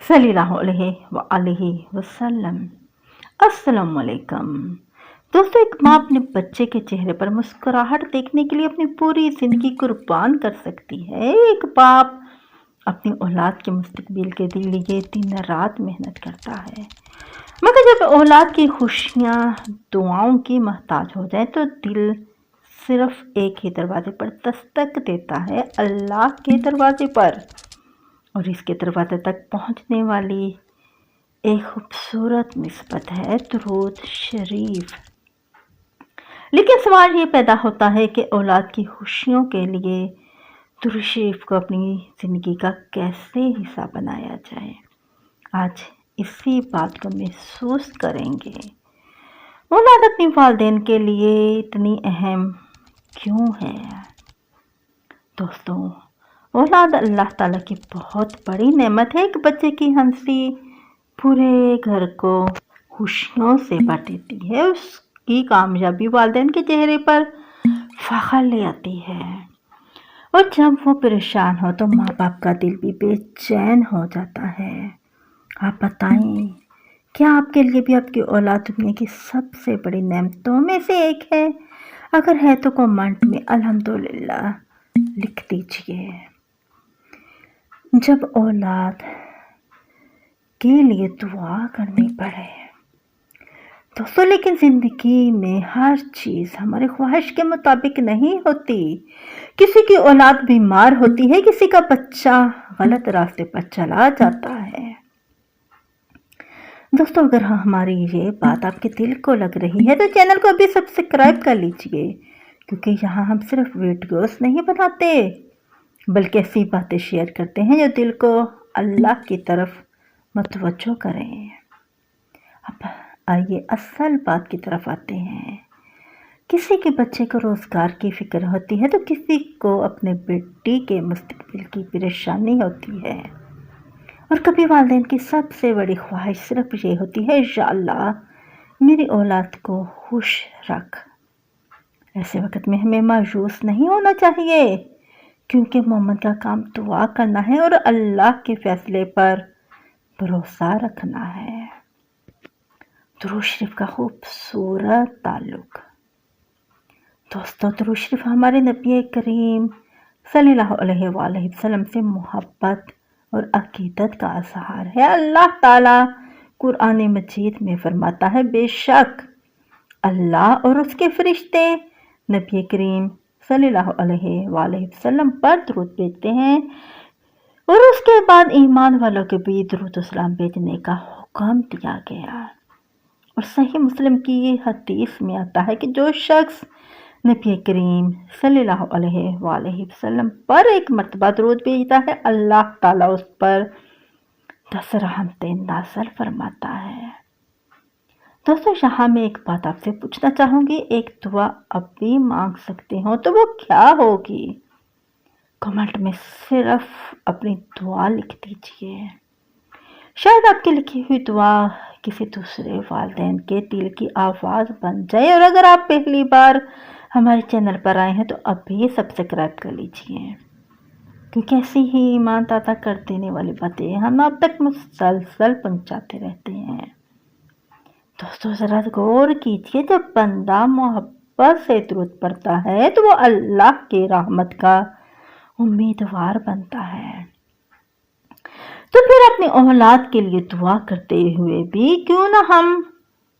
صلی اللہ علیہ وآلہ وسلم۔ السلام علیکم دوستو، ایک ماں اپنے بچے کے چہرے پر مسکراہٹ دیکھنے کے لیے اپنی پوری زندگی قربان کر سکتی ہے۔ ایک باپ اپنی اولاد کے مستقبل کے لیے دن رات محنت کرتا ہے، مگر جب اولاد کی خوشیاں دعاؤں کی محتاج ہو جائے تو دل صرف ایک ہی دروازے پر دستک دیتا ہے، اللہ کے دروازے پر، اور اس کے دروازے تک پہنچنے والی ایک خوبصورت نسبت ہے درود شریف۔ لیکن سوال یہ پیدا ہوتا ہے کہ اولاد کی خوشیوں کے لیے درود شریف کو اپنی زندگی کا کیسے حصہ بنایا جائے۔ آج اسی بات کو محسوس کریں گے، اولاد اپنی والدین کے لیے اتنی اہم کیوں ہے؟ دوستوں، اولاد اللہ تعالیٰ کی بہت بڑی نعمت ہے۔ ایک بچے کی ہنسی پورے گھر کو خوشیوں سے بھر دیتی ہے، اس کی کامیابی والدین کے چہرے پر فخر لے آتی ہے، اور جب وہ پریشان ہو تو ماں باپ کا دل بھی بے چین ہو جاتا ہے۔ آپ بتائیں، کیا آپ کے لیے بھی آپ کی اولاد دنیا کی سب سے بڑی نعمتوں میں سے ایک ہے؟ اگر ہے تو کمنٹ میں الحمدللہ لکھ دیجئے۔ جب اولاد کے لیے دعا کرنی پڑے دوستوں، لیکن زندگی میں ہر چیز ہماری خواہش کے مطابق نہیں ہوتی۔ کسی کی اولاد بیمار ہوتی ہے، کسی کا بچہ غلط راستے پر چلا جاتا ہے۔ دوستوں، اگر ہماری یہ بات آپ کے دل کو لگ رہی ہے تو چینل کو ابھی سبسکرائب کر لیجئے، کیونکہ یہاں ہم صرف ویڈیوز نہیں بناتے بلکہ ایسی باتیں شیئر کرتے ہیں جو دل کو اللہ کی طرف متوجہ کریں۔ اب آئیے اصل بات کی طرف آتے ہیں۔ کسی کے بچے کو روزگار کی فکر ہوتی ہے تو کسی کو اپنے بیٹی کے مستقبل کی پریشانی ہوتی ہے، اور کبھی والدین کی سب سے بڑی خواہش صرف یہ ہوتی ہے، یا اللہ میری اولاد کو خوش رکھ۔ ایسے وقت میں ہمیں مایوس نہیں ہونا چاہیے، کیونکہ مومن کا کام دعا کرنا ہے اور اللہ کے فیصلے پر بھروسہ رکھنا ہے۔ درود شریف کا خوبصورت تعلق۔ دوستو، درود شریف ہمارے نبی کریم صلی اللہ علیہ وآلہ وسلم سے محبت اور عقیدت کا اظہار ہے۔ اللہ تعالیٰ قرآن مجید میں فرماتا ہے، بے شک اللہ اور اس کے فرشتے نبی کریم صلی اللہ علیہ وآلہ وسلم پر درود بھیجتے ہیں، اور اس کے بعد ایمان والوں کے بھی درود و سلام بھیجنے کا حکم دیا گیا۔ اور صحیح مسلم کی یہ حدیث میں آتا ہے کہ جو شخص نبی کریم صلی اللہ علیہ وآلہ وسلم پر ایک مرتبہ درود بھیجتا ہے، اللہ تعالیٰ اس پر 10 رحمتیں نازل فرماتا ہے۔ دوستو، یہاں میں ایک بات آپ سے پوچھنا چاہوں گی، ایک دعا اب بھی مانگ سکتے ہو تو وہ کیا ہوگی؟ کمنٹ میں صرف اپنی دعا لکھ دیجئے، شاید آپ کی لکھی ہوئی دعا کسی دوسرے والدین کے دل کی آواز بن جائے۔ اور اگر آپ پہلی بار ہمارے چینل پر آئے ہیں تو ابھی سبسکرائب کر لیجئے، کیونکہ ایسی ہی ایمان تازہ کر دینے والی باتیں ہم آپ تک مسلسل پہنچاتے رہتے ہیں۔ دوستو، ذرا غور کیجئے، جب بندہ محبت سے درود پڑھتا ہے تو وہ اللہ کی رحمت کا امیدوار بنتا ہے۔ تو پھر اپنی اولاد کے لیے دعا کرتے ہوئے بھی کیوں نہ ہم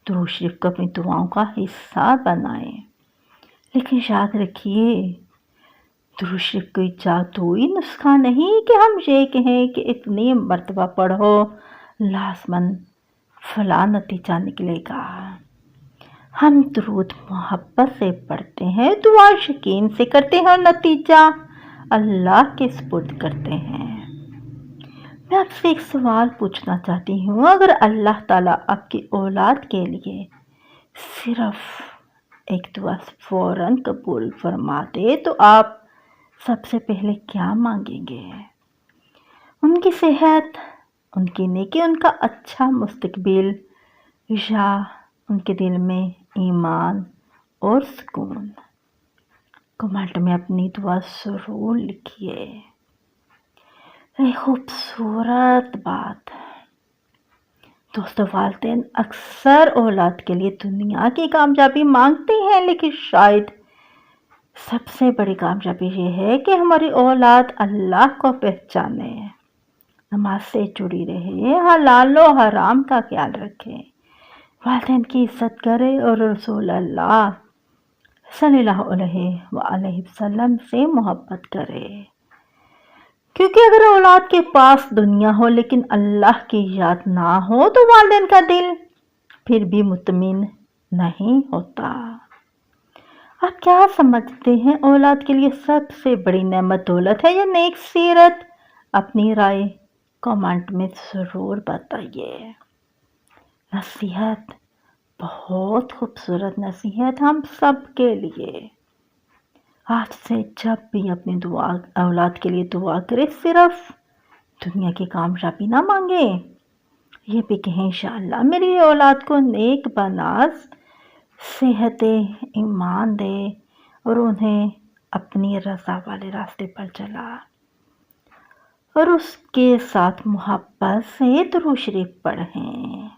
درود شریف کو اپنی دعاؤں کا حصہ بنائیں۔ لیکن یاد رکھیے، درود شریف کوئی جادوئی نسخہ نہیں کہ ہم یہ کہیں کہ اتنی مرتبہ پڑھو لازماً فلاں نتیجہ نکلے گا۔ ہم درود محبت سے پڑھتے ہیں، دعا یقین سے کرتے ہیں، اور نتیجہ اللہ کے سپرد کرتے ہیں۔ میں آپ سے ایک سوال پوچھنا چاہتی ہوں، اگر اللہ تعالیٰ آپ کی اولاد کے لیے صرف ایک دعا فوراً قبول فرما دے تو آپ سب سے پہلے کیا مانگیں گے؟ ان کی صحت، ان کی نیکی، ان کا اچھا مستقبل، یا ان کے دل میں ایمان اور سکون؟ کمنٹ میں اپنی دعا ضرور لکھیے۔ خوبصورت بات دوستو والدین اکثر اولاد کے لیے دنیا کی کامیابی مانگتے ہیں، لیکن شاید سب سے بڑی کامیابی یہ ہے کہ ہماری اولاد اللہ کو پہچانے، نماز سے جڑی رہے، حلال و حرام کا خیال رکھے، والدین کی عزت کرے اور رسول اللہ صلی اللہ علیہ وآلہ وسلم سے محبت کرے۔ کیونکہ اگر اولاد کے پاس دنیا ہو لیکن اللہ کی یاد نہ ہو تو والدین کا دل پھر بھی مطمئن نہیں ہوتا۔ آپ کیا سمجھتے ہیں اولاد کے لیے سب سے بڑی نعمت دولت ہے یا نیک سیرت؟ اپنی رائے کامنٹ میں ضرور بتائیے۔ نصیحت، بہت خوبصورت نصیحت ہم سب کے لیے۔ آج سے جب بھی اپنی اولاد کے لیے دعا کرے، صرف دنیا کی کامیابی نہ مانگے، یہ بھی کہیں انشاءاللہ میری اولاد کو نیک بناس صحت ایمان دے اور انہیں اپنی رضا والے راستے پر چلا، اور اس کے ساتھ محبت سے درود شریف پڑھیں،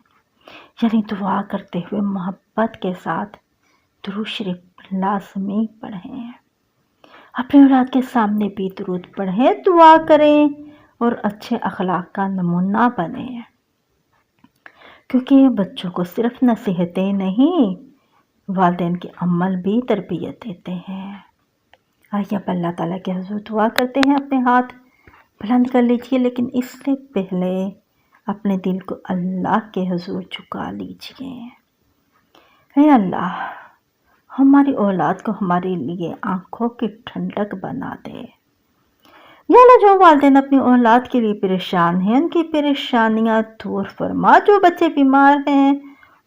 یعنی دعا کرتے ہوئے محبت کے ساتھ درود شریف لازمی پڑھیں۔ اپنے اولاد کے سامنے بھی درود پڑھیں، دعا کریں اور اچھے اخلاق کا نمونہ بنیں، کیونکہ بچوں کو صرف نصیحتیں نہیں، والدین کے عمل بھی تربیت دیتے ہیں۔ آئیے اب اللہ تعالیٰ کے حضور دعا کرتے ہیں۔ اپنے ہاتھ بلند کر لیجئے، لیکن اس سے پہلے اپنے دل کو اللہ کے حضور جھکا لیجئے۔ اے اللہ، ہماری اولاد کو ہمارے لیے آنکھوں کی ٹھنڈک بنا دے۔ یا اللہ، جو والدین اپنی اولاد کے لیے پریشان ہیں، ان کی پریشانیاں دور فرما۔ جو بچے بیمار ہیں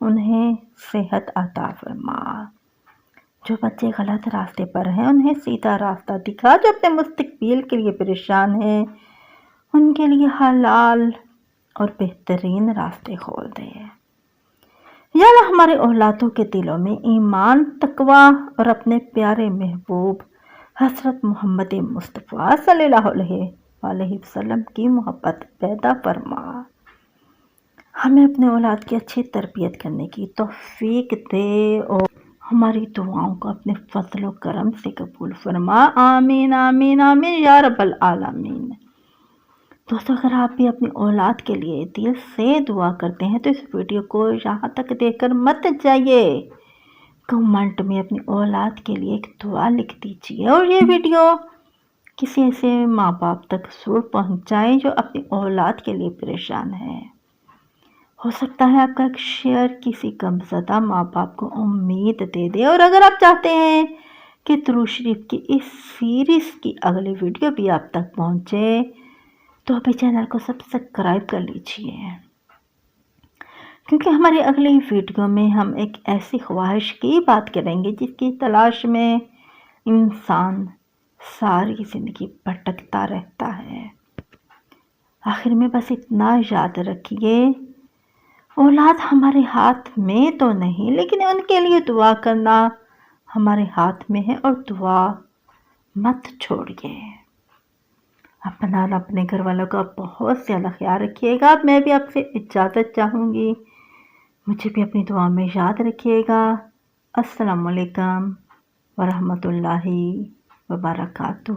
انہیں صحت عطا فرما۔ جو بچے غلط راستے پر ہیں انہیں سیدھا راستہ دکھا۔ جو اپنے مستقبل کے لیے پریشان ہیں ان کے لیے حلال اور بہترین راستے کھول دے۔ یا اللہ، ہمارے اولادوں کے دلوں میں ایمان، تقوی اور اپنے پیارے محبوب حضرت محمد مصطفیٰ صلی اللہ علیہ وآلہ وسلم کی محبت پیدا فرما۔ ہمیں اپنے اولاد کی اچھی تربیت کرنے کی توفیق دے اور ہماری دعاؤں کو اپنے فضل و کرم سے قبول فرما۔ آمین آمین آمین یا رب العالمین۔ دوستو، اگر آپ بھی اپنی اولاد کے لیے دل سے دعا کرتے ہیں تو اس ویڈیو کو یہاں تک دیکھ کر مت جائیے، کمنٹ میں اپنی اولاد کے لیے ایک دعا لکھ دیجیے، اور یہ ویڈیو کسی ایسے ماں باپ تک ضرور پہنچائیں جو اپنی اولاد کے لیے پریشان ہے۔ ہو سکتا ہے آپ کا ایک شیئر کسی غمزدہ ماں باپ کو امید دے دے۔ اور اگر آپ چاہتے ہیں کہ درود شریف کی اس سیریز کی اگلی ویڈیو بھی آپ تک پہنچے تو ابھی چینل کو سبسکرائب کر لیجئے، کیونکہ ہماری اگلی ویڈیو میں ہم ایک ایسی خواہش کی بات کریں گے جس کی تلاش میں انسان ساری زندگی بھٹکتا رہتا ہے۔ آخر میں بس اتنا یاد رکھیے، اولاد ہمارے ہاتھ میں تو نہیں، لیکن ان کے لیے دعا کرنا ہمارے ہاتھ میں ہے، اور دعا مت چھوڑیے۔ اپنا اور اپنے گھر والوں کا بہت زیادہ خیال رکھیے گا۔ میں بھی آپ سے اجازت چاہوں گی، مجھے بھی اپنی دعا میں یاد رکھیے گا۔ السلام علیکم ورحمۃ اللہ وبرکاتہ۔